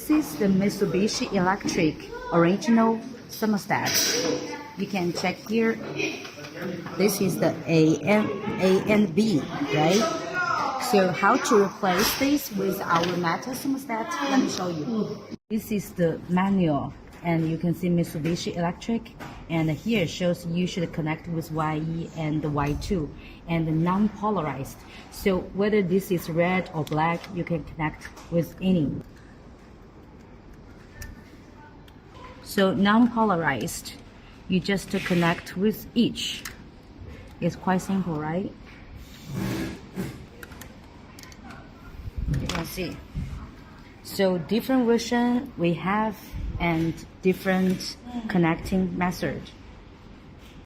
This is the Mitsubishi electric original thermostat. You can check here. This is the A and B, right? So how to replace this with our metal thermostat? Let me show you. This is the manual, and you can see Mitsubishi electric, and here shows you should connect with YE and Y2 and non-polarized. So whether this is red or black, you can connect with any. So non-polarized, you just connect with each. It's quite simple, right? You can see. So different version we have and different connecting method.